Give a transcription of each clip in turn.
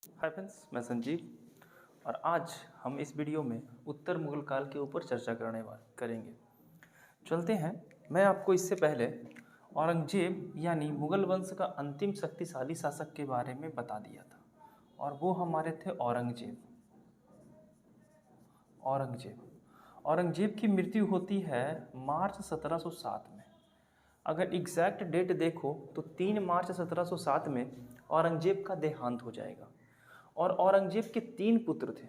Hi friends, मैं संजीव और आज हम इस वीडियो में उत्तर मुगल काल के ऊपर चर्चा करेंगे। चलते हैं। मैं आपको इससे पहले औरंगजेब यानी मुगल वंश का अंतिम शक्तिशाली शासक के बारे में बता दिया था और वो हमारे थे औरंगजेब। औरंगजेब की मृत्यु होती है मार्च 1707 में। अगर एग्जैक्ट डेट देखो तो 3 मार्च 1707 में औरंगजेब का देहांत हो जाएगा। और औरंगजेब के 3 पुत्र थे।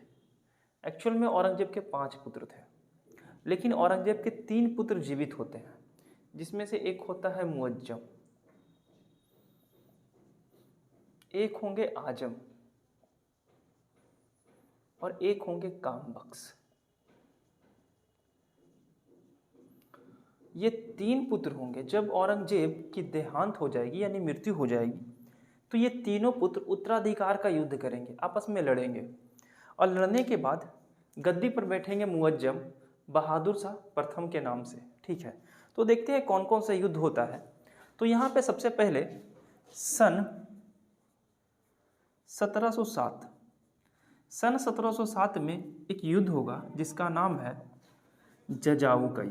एक्चुअल में औरंगजेब के 5 पुत्र थे, लेकिन औरंगजेब के 3 पुत्र जीवित होते हैं, जिसमें से एक होता है मुअज्जम, एक होंगे आजम और एक होंगे कामबख्श। ये 3 पुत्र होंगे। जब औरंगजेब की देहांत हो जाएगी यानी मृत्यु हो जाएगी तो ये तीनों पुत्र उत्तराधिकार का युद्ध करेंगे, आपस में लड़ेंगे और लड़ने के बाद गद्दी पर बैठेंगे मुअज्जम बहादुर शाह प्रथम के नाम से। ठीक है, तो देखते हैं कौन कौन सा युद्ध होता है। तो यहाँ पे सबसे पहले सन 1707 में एक युद्ध होगा जिसका नाम है जजाऊ का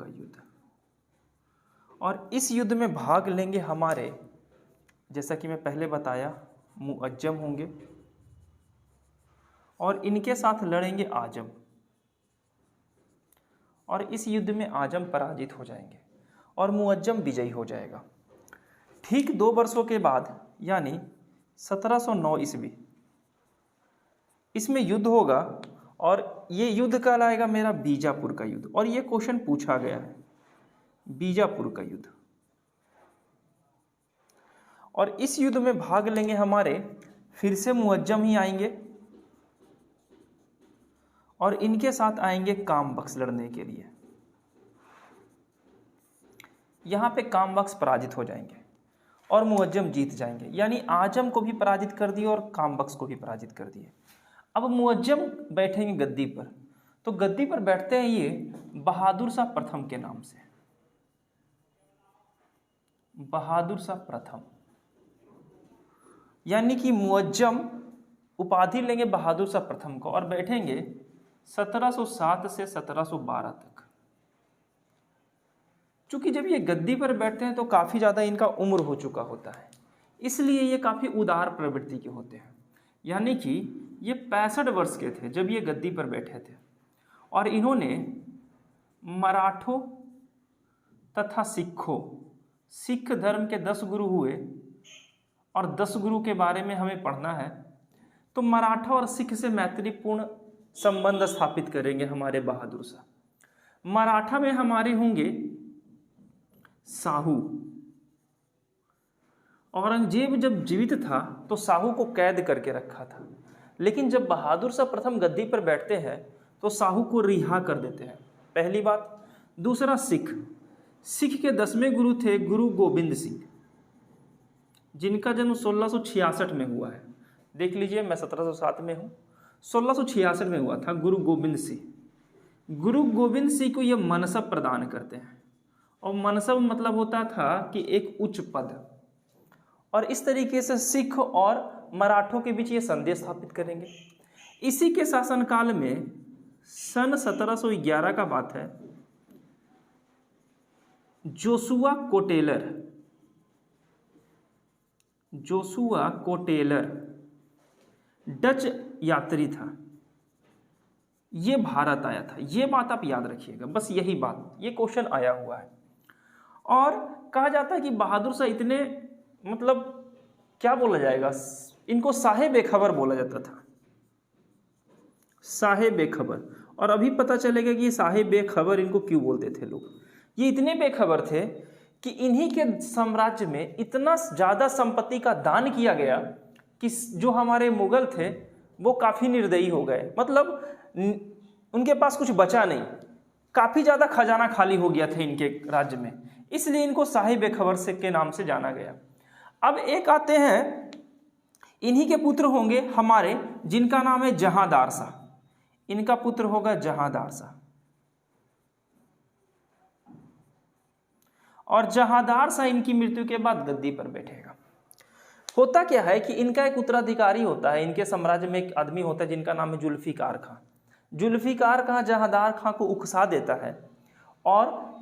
युद्ध। और इस युद्ध में भाग लेंगे हमारे, जैसा कि मैं पहले बताया, मुअज्जम होंगे और इनके साथ लड़ेंगे आजम। और इस युद्ध में आजम पराजित हो जाएंगे और मुअज्जम विजयी हो जाएगा। ठीक 2 वर्षों के बाद यानी 1709 ईस्वी इसमें युद्ध होगा और ये युद्ध कहलाएगा मेरा बीजापुर का युद्ध। और ये क्वेश्चन पूछा गया है, बीजापुर का युद्ध। और इस युद्ध में भाग लेंगे हमारे फिर से मुअज्जम ही आएंगे और इनके साथ आएंगे कामबख्श लड़ने के लिए। यहां पे कामबख्श पराजित हो जाएंगे और मुअज्जम जीत जाएंगे, यानी आजम को भी पराजित कर दिए और कामबख्श को भी पराजित कर दिए। अब मुअज्जम बैठेंगे गद्दी पर, तो गद्दी पर बैठते हैं ये बहादुर शाह प्रथम के नाम से। बहादुर शाह प्रथम, यानी कि मुअज्जम उपाधि लेंगे बहादुर शाह प्रथम को और बैठेंगे 1707 से 1712 तक। चूंकि जब ये गद्दी पर बैठते हैं तो काफ़ी ज़्यादा इनका उम्र हो चुका होता है, इसलिए ये काफ़ी उदार प्रवृत्ति के होते हैं। यानी कि ये 65 वर्ष के थे जब ये गद्दी पर बैठे थे और इन्होंने मराठों तथा सिख धर्म के 10 गुरु हुए और 10 गुरु के बारे में हमें पढ़ना है। तो मराठा और सिख से मैत्रीपूर्ण संबंध स्थापित करेंगे हमारे बहादुर शाह। मराठा में हमारे होंगे साहू। औरंगजेब जब जीवित था तो साहू को कैद करके रखा था, लेकिन जब बहादुर शाह प्रथम गद्दी पर बैठते हैं तो साहू को रिहा कर देते हैं, पहली बात। दूसरा, सिख के 10वें गुरु थे गुरु गोविंद सिंह, जिनका जन्म 1666 में हुआ है। देख लीजिए, मैं 1707 में हूँ, 1666 में हुआ था गुरु गोविंद सिंह। गुरु गोविंद सिंह को ये मनसब प्रदान करते हैं और मनसब मतलब होता था कि एक उच्च पद। और इस तरीके से सिख और मराठों के बीच ये संदेश स्थापित करेंगे। इसी के शासनकाल में सन 1711 का बात है, जोशुआ कोटेलर डच यात्री था, ये भारत आया था। ये बात आप याद रखिएगा, बस यही बात, ये क्वेश्चन आया हुआ है। और कहा जाता है कि बहादुर शाह इतने, मतलब क्या बोला जाएगा, इनको साहे बेखबर बोला जाता था, साहे बेखबर। और अभी पता चलेगा कि साहे बेखबर इनको क्यों बोलते थे लोग। ये इतने बेखबर थे कि इन्हीं के साम्राज्य में इतना ज़्यादा संपत्ति का दान किया गया कि जो हमारे मुगल थे वो काफ़ी निर्दयी हो गए। मतलब उनके पास कुछ बचा नहीं, काफ़ी ज़्यादा खजाना खाली हो गया था इनके राज्य में, इसलिए इनको साहे बेखबर से के नाम से जाना गया। अब एक आते हैं, इन्हीं के पुत्र होंगे हमारे, जिनका नाम है जहांदार शाह। इनका पुत्र होगा जहांदार शाह। और जहांदार शाह इनकी मृत्यु के बाद गद्दी पर बैठेगा। होता क्या है कि इनका एक उत्तराधिकारी होता है, इनके साम्राज्य में एक आदमी होता है जिनका नाम है जुल्फिकार खां। जुल्फिकार खां जहांदार खां को उकसा देता है और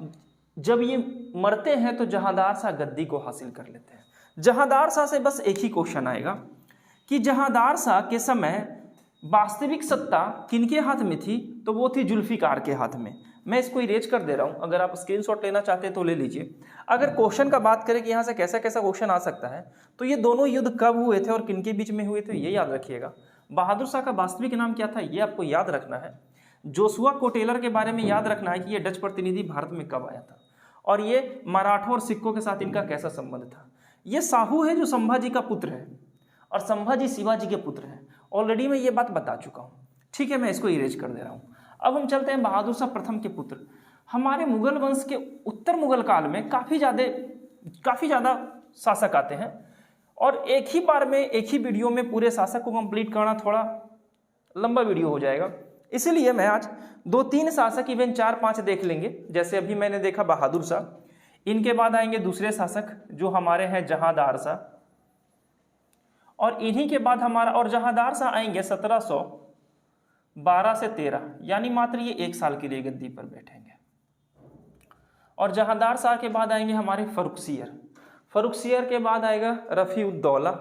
जब ये मरते हैं तो जहांदार शाह गद्दी को हासिल कर लेते हैं। जहांदार शाह से बस एक ही क्वेश्चन आएगा कि जहांदार शाह के समय वास्तविक सत्ता किनके हाथ में थी, तो वो थी जुल्फिकार के हाथ में। मैं इसको इरेज कर दे रहा हूँ, अगर आप स्क्रीनशॉट लेना चाहते हैं तो ले लीजिए। अगर क्वेश्चन का बात करें कि यहाँ से कैसा कैसा क्वेश्चन आ सकता है, तो ये दोनों युद्ध कब हुए थे और किनके बीच में हुए थे, ये याद रखिएगा। बहादुर शाह का वास्तविक नाम क्या था, ये आपको याद रखना है। जोशुआ कोटेलर के बारे में याद रखना है कि ये डच प्रतिनिधि भारत में कब आया था, और ये मराठों और सिखों के साथ इनका कैसा संबंध था। ये साहू है जो संभाजी का पुत्र है, और संभाजी शिवाजी के पुत्र हैं। ऑलरेडी मैं ये बात बता चुका हूँ, ठीक है, मैं इसको इरेज कर दे रहा हूँ। अब हम चलते हैं बहादुर शाह प्रथम के पुत्र। हमारे मुगल वंश के उत्तर मुगल काल में काफ़ी ज़्यादा शासक आते हैं, और एक ही बार में एक ही वीडियो में पूरे शासक को कंप्लीट करना थोड़ा लंबा वीडियो हो जाएगा। इसीलिए मैं आज 2-3 शासक इवन 4-5 देख लेंगे। जैसे अभी मैंने देखा बहादुर शाह, इनके बाद आएंगे दूसरे शासक जो हमारे हैं जहांदार शाह, और इन्हीं के बाद हमारा और जहांदार शाह आएंगे 1712 से 13, यानी मात्र ये 1 साल के लिए गद्दी पर बैठेंगे। और जहांदार शाह के बाद आएंगे हमारे फर्रुखसियर। फर्रुखसियर के बाद आएगा रफ़ी-उद-दौला,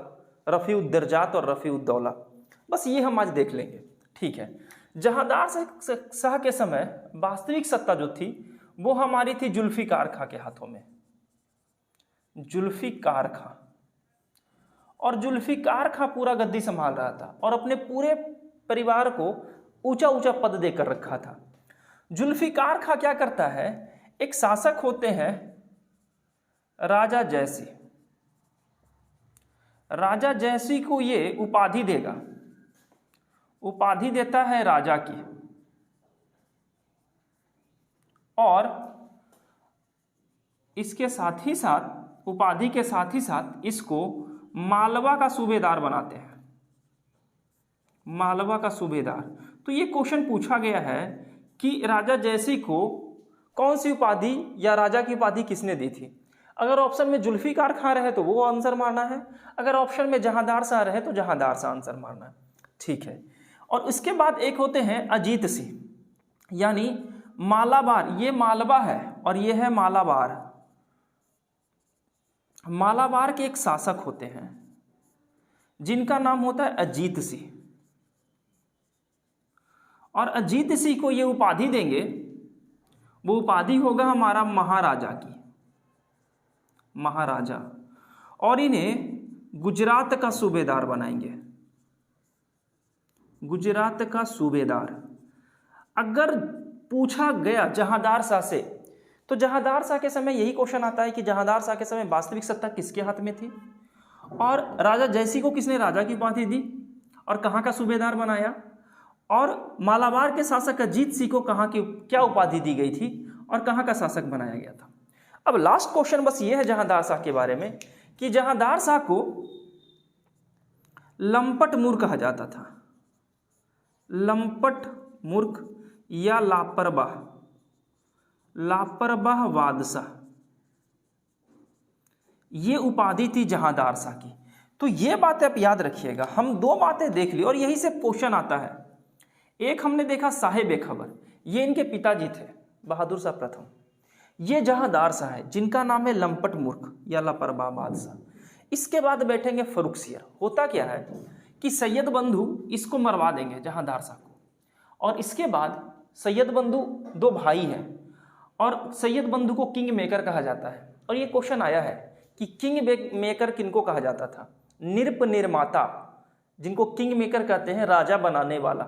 रफ़ी-उद-दरजात और रफ़ी-उद-दौला। बस ये हम आज देख लेंगे, ठीक है। जहांदार शाह के समय वास्तविक सत्ता जो थी वो हमारी थी जुल्फिकार खां के हाथों में, जुल्फिकार खां। और जुल्फिकार खां पूरा गद्दी संभाल रहा था और अपने पूरे परिवार को ऊंचा ऊंचा पद देकर रखा था। जुल्फिकार खां क्या करता है, एक शासक होते हैं राजा जयसी। राजा जयसी को ये उपाधि देगा, उपाधि देता है राजा की, और इसके साथ ही साथ उपाधि के साथ ही साथ इसको मालवा का सूबेदार बनाते हैं, मालवा का सूबेदार। तो ये क्वेश्चन पूछा गया है कि राजा जयसी को कौन सी उपाधि या राजा की उपाधि किसने दी थी। अगर ऑप्शन में जुल्फिकार खां रहे तो वो आंसर मारना है, अगर ऑप्शन में जहांदार शाह रहे तो जहांदार शाह आंसर मारना है, ठीक है। और उसके बाद एक होते हैं अजीत सिंह, यानी मालाबार। ये मालवा है और ये है मालाबार। मालाबार के एक शासक होते हैं जिनका नाम होता है अजीत सिंह, और अजीत सिंह को ये उपाधि देंगे, वो उपाधि होगा हमारा महाराजा की, महाराजा। और इन्हें गुजरात का सूबेदार बनाएंगे, गुजरात का सूबेदार। अगर पूछा गया जहांदार शाह से, तो जहांदार शाह के समय यही क्वेश्चन आता है कि जहांदार शाह के समय वास्तविक सत्ता किसके हाथ में थी, और राजा जयसी को किसने राजा की उपाधि दी और कहाँ का सूबेदार बनाया, और मालाबार के शासक अजीत सिंह को कहाँ की क्या उपाधि दी गई थी और कहाँ का शासक बनाया गया था। अब लास्ट क्वेश्चन बस ये है जहांदार शाह के बारे में कि जहांदार शाह को लंपट मूर्ख कहा जाता था, लंपट मूर्ख या लापरवाह, लापरवाह बादशाह, ये उपाधि थी जहांदार शाह की। तो ये बातें आप याद रखिएगा। हम 2 बातें देख ली और यही से क्वेश्चन आता है। एक हमने देखा साहिब-ए-खबर, ये इनके पिताजी थे बहादुर शाह प्रथम। ये जहांदार शाह है जिनका नाम है लंपट मूर्ख या लापरवाह बादशाह। इसके बाद बैठेंगे फर्रुखसियर। होता क्या है कि सैयद बंधु इसको मरवा देंगे जहांदार शाह को, और इसके बाद सैयद बंधु 2 भाई हैं और सैयद बंधु को किंग मेकर कहा जाता है। और ये क्वेश्चन आया है कि किंग मेकर किनको कहा जाता था, निरप निर्माता, जिनको किंग मेकर कहते हैं, राजा बनाने वाला।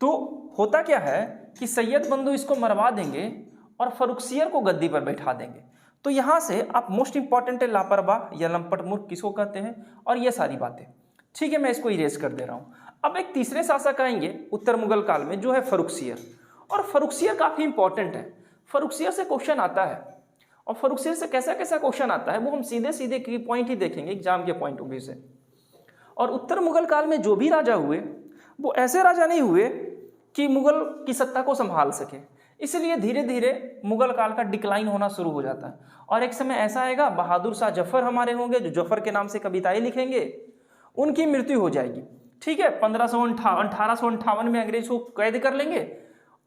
तो होता क्या है कि सैयद बंधु इसको मरवा देंगे और फर्रुखसियर को गद्दी पर बैठा देंगे। तो यहाँ से आप मोस्ट इंपॉर्टेंट है लापरवाह या लंपट मूर्ख किसको कहते हैं, और ये सारी बातें, ठीक है। मैं इसको इरेज कर दे रहा हूँ। अब एक तीसरे शासक आएंगे उत्तर मुगल काल में जो है फर्रुखसियर, और फर्रुखसियर काफ़ी इंपॉर्टेंट है। फर्रुखसियर से क्वेश्चन आता है, और फर्रुखसियर से कैसा कैसा क्वेश्चन आता है वो हम सीधे सीधे की पॉइंट ही देखेंगे एग्जाम के पॉइंट ऑफ व्यू से। और उत्तर मुगल काल में जो भी राजा हुए वो ऐसे राजा नहीं हुए कि मुगल की सत्ता को संभाल सके। इसलिए धीरे धीरे मुगल काल का डिक्लाइन होना शुरू हो जाता है और एक समय ऐसा आएगा बहादुर शाह जफर हमारे होंगे जो जफर के नाम से कविताएं लिखेंगे, उनकी मृत्यु हो जाएगी। ठीक है, 1858 में अंग्रेज को कैद कर लेंगे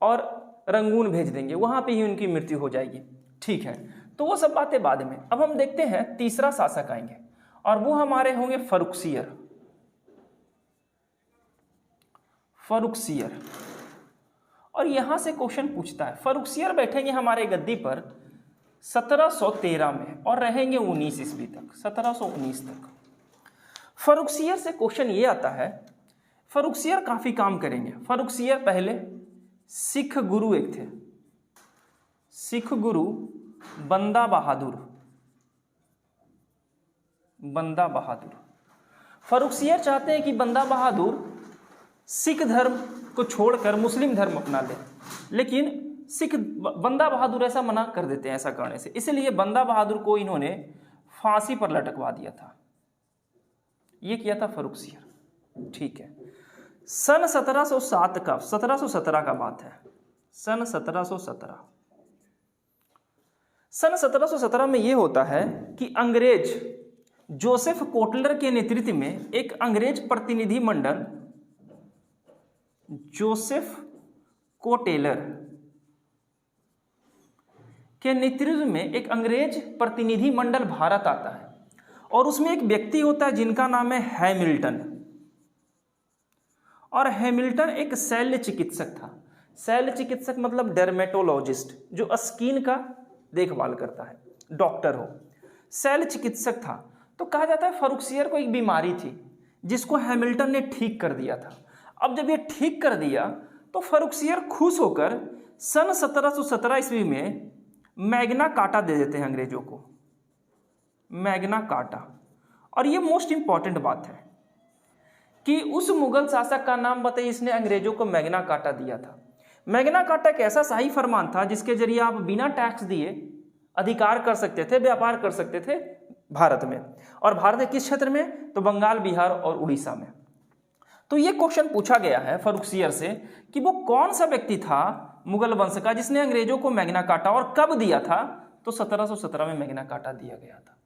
और रंगून भेज देंगे, वहां पे ही उनकी मृत्यु हो जाएगी। ठीक है, तो वो सब बातें बाद में। अब हम देखते हैं तीसरा शासक आएंगे और वो हमारे होंगे फर्रुखसियर। फर्रुखसियर, और यहां से क्वेश्चन पूछता है, फर्रुखसियर बैठेंगे हमारे गद्दी पर 1713 में और रहेंगे 19 ईस्वी तक, 1719 तक। फर्रुखसियर से क्वेश्चन ये आता है, फर्रुखसियर काफी काम करेंगे। फर्रुखसियर पहले सिख गुरु एक थे, सिख गुरु बंदा बहादुर। बंदा बहादुर, फर्रुखसियर चाहते हैं कि बंदा बहादुर सिख धर्म को छोड़कर मुस्लिम धर्म अपना ले, लेकिन बंदा बहादुर ऐसा मना कर देते हैं ऐसा करने से, इसलिए बंदा बहादुर को इन्होंने फांसी पर लटकवा दिया था। ये किया था फर्रुखसियर। ठीक है, सन 1707 का 1717 का बात है, सन 1717। सन 1717 में यह होता है कि अंग्रेज जोसेफ कोटलर के नेतृत्व में एक अंग्रेज प्रतिनिधि मंडल, जोसेफ कोटेलर के नेतृत्व में एक अंग्रेज प्रतिनिधि मंडल भारत आता है और उसमें एक व्यक्ति होता है जिनका नाम है हैमिल्टन। और हैमिल्टन एक शल्य चिकित्सक था। शल्य चिकित्सक मतलब डर्मेटोलॉजिस्ट, जो स्किन का देखभाल करता है, डॉक्टर हो, शल्य चिकित्सक था। तो कहा जाता है फर्रुखसियर को एक बीमारी थी जिसको हैमिल्टन ने ठीक कर दिया था। अब जब ये ठीक कर दिया तो फर्रुखसियर खुश होकर सन 1717 ईस्वी में मैग्ना कार्टा दे देते हैं अंग्रेजों को, मैग्ना कार्टा। और ये मोस्ट इंपॉर्टेंट बात है कि उस मुगल शासक का नाम बताइए इसने अंग्रेजों को मैग्ना कार्टा दिया था। मैग्ना कार्टा एक ऐसा शाही फरमान था जिसके जरिए आप बिना टैक्स दिए अधिकार कर सकते थे, व्यापार कर सकते थे भारत में। और भारत के किस क्षेत्र में? तो बंगाल, बिहार और उड़ीसा में। तो ये क्वेश्चन पूछा गया है फर्रुखसियर से कि वो कौन सा व्यक्ति था मुगल वंश का जिसने अंग्रेजों को मैग्ना कार्टा, और कब दिया था? तो 1717 में मैग्ना कार्टा दिया गया था।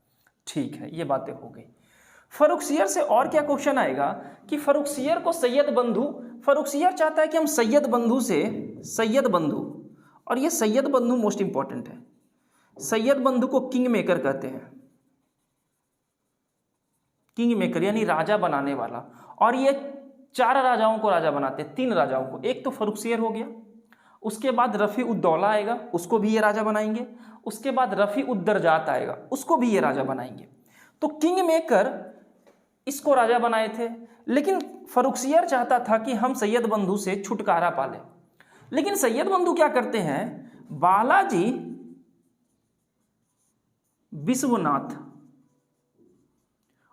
ठीक है, ये बातें हो गई। फर्रुखसियर से और क्या क्वेश्चन आएगा कि फर्रुखसियर को सैयद बंधु, फर्रुखसियर चाहता है कि हम सैयद बंधु से, सैयद बंधु, और ये सैयद बंधु मोस्ट इंपॉर्टेंट है, सैयद बंधु को किंग मेकर कहते हैं, किंग मेकर यानी राजा बनाने वाला। और ये 4 राजाओं को राजा बनाते हैं, 3 राजाओं को। एक तो फर्रुखसियर हो गया, उसके बाद रफी उद दौला आएगा, उसको भी ये राजा बनाएंगे। उसके बाद रफी उद दरजात आएगा, उसको भी ये राजा बनाएंगे। तो किंग मेकर इसको राजा बनाए थे, लेकिन फर्रुखसियर चाहता था कि हम सैयद बंधु से छुटकारा पाले। लेकिन सैयद बंधु क्या करते हैं? बालाजी विश्वनाथ,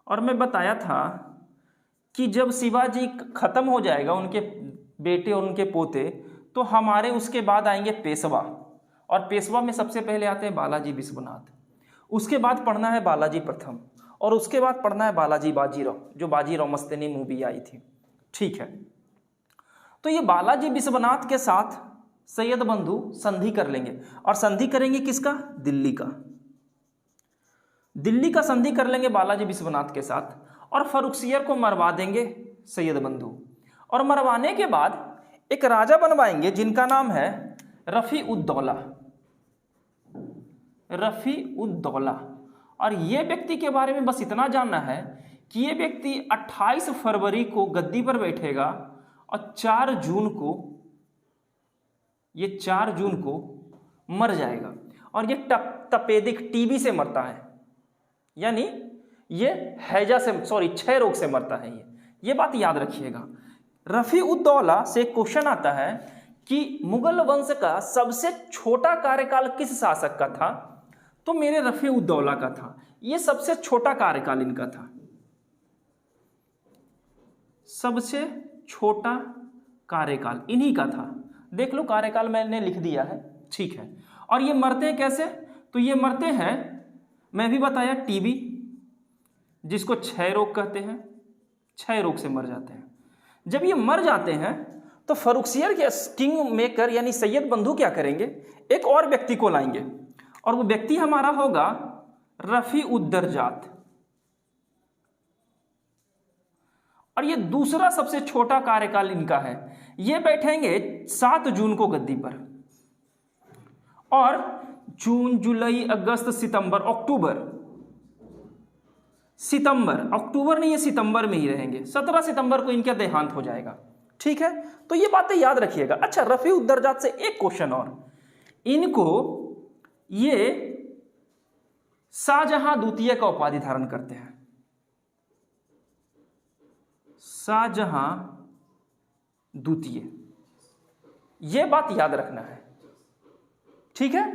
और मैं बताया था कि जब शिवाजी खत्म हो जाएगा, उनके बेटे और उनके पोते, तो हमारे उसके बाद आएंगे पेशवा, और पेशवा में सबसे पहले आते हैं बालाजी विश्वनाथ। उसके बाद पढ़ना है बालाजी प्रथम, और उसके बाद पढ़ना है बालाजी बाजीराव, जो बाजीराव मस्तानी मूवी आई थी। ठीक है, तो ये बालाजी विश्वनाथ के साथ सैयद बंधु संधि कर लेंगे, और संधि करेंगे किसका? दिल्ली का। दिल्ली का संधि कर लेंगे बालाजी विश्वनाथ के साथ, और फर्रुखसियर को मरवा देंगे सैयद बंधु। और मरवाने के बाद एक राजा बनवाएंगे जिनका नाम है रफी उद दौला, रफी उद दौला। और ये व्यक्ति के बारे में बस इतना जानना है कि ये व्यक्ति 28 फरवरी को गद्दी पर बैठेगा और 4 जून को, ये 4 जून को मर जाएगा। और ये तपेदिक टीबी से मरता है, यानी ये हैजा से, सॉरी, क्षय रोग से मरता है। ये बात याद रखिएगा। रफी उद दौला से क्वेश्चन आता है कि मुगल वंश का सबसे छोटा कार्यकाल किस शासक का था? तो मेरे रफी उद दौला का था। ये सबसे छोटा कार्यकाल इनका था, सबसे छोटा कार्यकाल इन्हीं का था। देख लो, कार्यकाल मैंने लिख दिया है। ठीक है, और ये मरते हैं कैसे? तो ये मरते हैं, मैं भी बताया, टीबी, जिसको क्षय रोग कहते हैं, क्षय रोग से मर जाते हैं। जब ये मर जाते हैं तो फर्रुखसियर के किंग मेकर यानी सैयद बंधु क्या करेंगे, एक और व्यक्ति को लाएंगे और वो व्यक्ति हमारा होगा रफी-उद-दर्जात। और ये दूसरा सबसे छोटा कार्यकाल इनका है। ये बैठेंगे 7 जून को गद्दी पर और जून, जुलाई, अगस्त, सितंबर, अक्टूबर नहीं, ये सितंबर में ही रहेंगे। 17 सितंबर को इनका देहांत हो जाएगा। ठीक है, तो ये बातें याद रखिएगा। अच्छा, रफी-उद-दर्जात से एक क्वेश्चन और, इनको ये शाहजहां द्वितीय का उपाधि धारण करते हैं। शाहजहां द्वितीय, ये बात याद रखना है। ठीक है,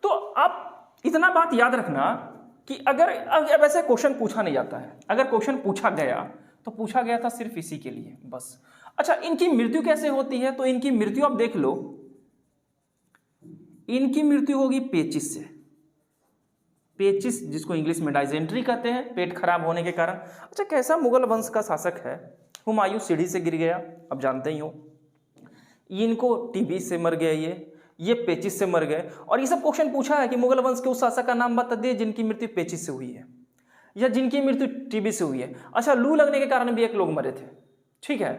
तो आप इतना बात याद रखना कि अगर अब ऐसे क्वेश्चन पूछा नहीं जाता है, अगर क्वेश्चन पूछा गया तो पूछा गया था सिर्फ इसी के लिए बस। अच्छा, इनकी मृत्यु कैसे होती है, तो इनकी मृत्यु आप देख लो, इनकी मृत्यु होगी पेचिस से। पेचिस जिसको इंग्लिश में डाइजेंट्री कहते हैं, पेट खराब होने के कारण। अच्छा, कैसा मुगल वंश का शासक है, हुमायूं सीढ़ी से गिर गया, अब जानते ही हो। इनको टीबी से मर गए, ये पेचिस से मर गए। और ये सब क्वेश्चन पूछा है कि मुगल वंश के उस शासक का नाम बता दिए जिनकी मृत्यु पेचिस से हुई है या जिनकी मृत्यु टीबी से हुई है। अच्छा, लू लगने के कारण भी एक लोग मरे थे। ठीक है,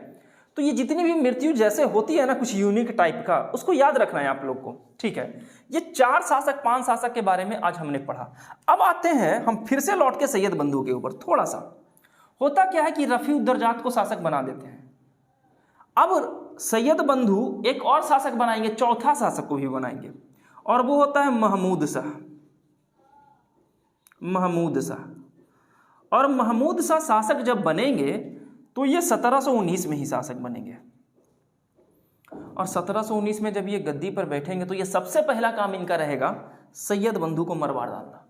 तो ये जितनी भी मृत्यु जैसे होती है ना, कुछ यूनिक टाइप का, उसको याद रखना है आप लोग को। ठीक है, ये 4 शासक 5 शासक के बारे में आज हमने पढ़ा। अब आते हैं हम फिर से लौट के सैयद बंधु के ऊपर। थोड़ा सा होता क्या है कि रफी-उद-दर्जात को शासक बना देते हैं। अब सैयद बंधु एक और शासक बनाएंगे, चौथा शासक को भी बनाएंगे, और वो होता है महमूद शाह। और महमूद शाह शासक जब बनेंगे तो ये 1719 में ही शासक बनेंगे। और 1719 में जब ये गद्दी पर बैठेंगे तो ये सबसे पहला काम इनका रहेगा सैयद बंधु को मरवा डालना,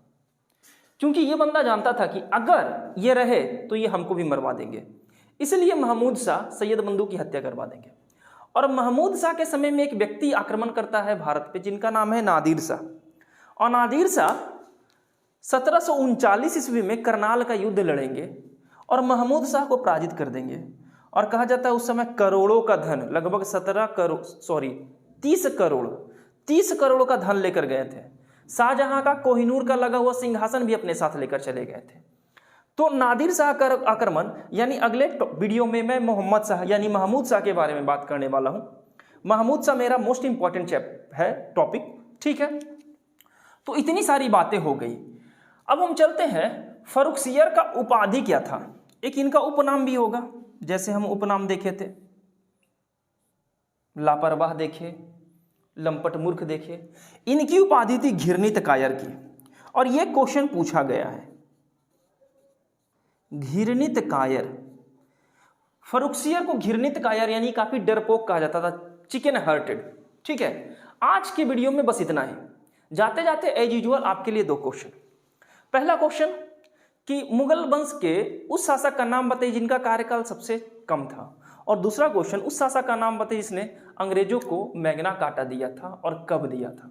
क्योंकि ये बंदा जानता था कि अगर ये रहे तो ये हमको भी मरवा देंगे। इसलिए महमूद शाह सैयद बंधु की हत्या करवा देंगे। और महमूद शाह के समय में एक व्यक्ति आक्रमण करता है भारत पे, जिनका नाम है नादिर शाह। और नादिर शाह 1739 ईस्वी में करनाल का युद्ध लड़ेंगे और महमूद शाह को पराजित कर देंगे। और कहा जाता है उस समय करोड़ों का धन, लगभग 30 करोड़ का धन लेकर गए थे। शाहजहां का कोहिनूर का लगा हुआ सिंहासन भी अपने साथ लेकर चले गए थे। तो नादिर शाह का आक्रमण, यानी अगले वीडियो में मैं मोहम्मद शाह यानी महमूद शाह के बारे में बात करने वाला हूं। महमूद शाह मेरा मोस्ट इंपॉर्टेंट है टॉपिक। ठीक है, तो इतनी सारी बातें हो गई। अब हम चलते हैं, फर्रुखसियर का उपाधि क्या था। एक इनका उपनाम भी होगा, जैसे हम उपनाम देखे थे, लापरवाह देखे, लंपट मूर्ख देखे। इनकी उपाधि थी घृणित कायर की, और यह क्वेश्चन पूछा गया है। घृणित कायर, फर्रुखसियर को घृणित कायर यानी काफी डरपोक कहा जाता था, चिकन हार्टेड। ठीक है, आज की वीडियो में बस इतना ही। जाते जाते एज यूजुअल आपके लिए 2 क्वेश्चन। पहला क्वेश्चन कि मुगल वंश के उस शासक का नाम बताइए जिनका कार्यकाल सबसे कम था, और दूसरा क्वेश्चन उस शासक का नाम बताइए जिसने अंग्रेजों को मैग्ना कार्टा दिया था और कब दिया था।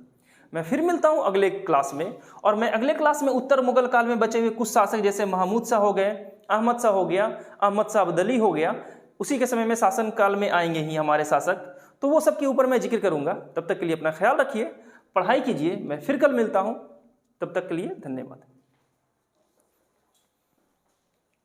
मैं फिर मिलता हूं अगले क्लास में, और मैं अगले क्लास में उत्तर मुगल काल में बचे हुए कुछ शासक जैसे महमूद शाह हो गए, अहमद शाह हो गया, अहमद शाह अब्दली हो गया, उसी के समय में शासन काल में आएंगे ही हमारे शासक, तो वो सब के ऊपर मैं जिक्र करूंगा। तब तक के लिए अपना ख्याल रखिए, पढ़ाई कीजिए। मैं फिर कल मिलता हूं, तब तक के लिए धन्यवाद।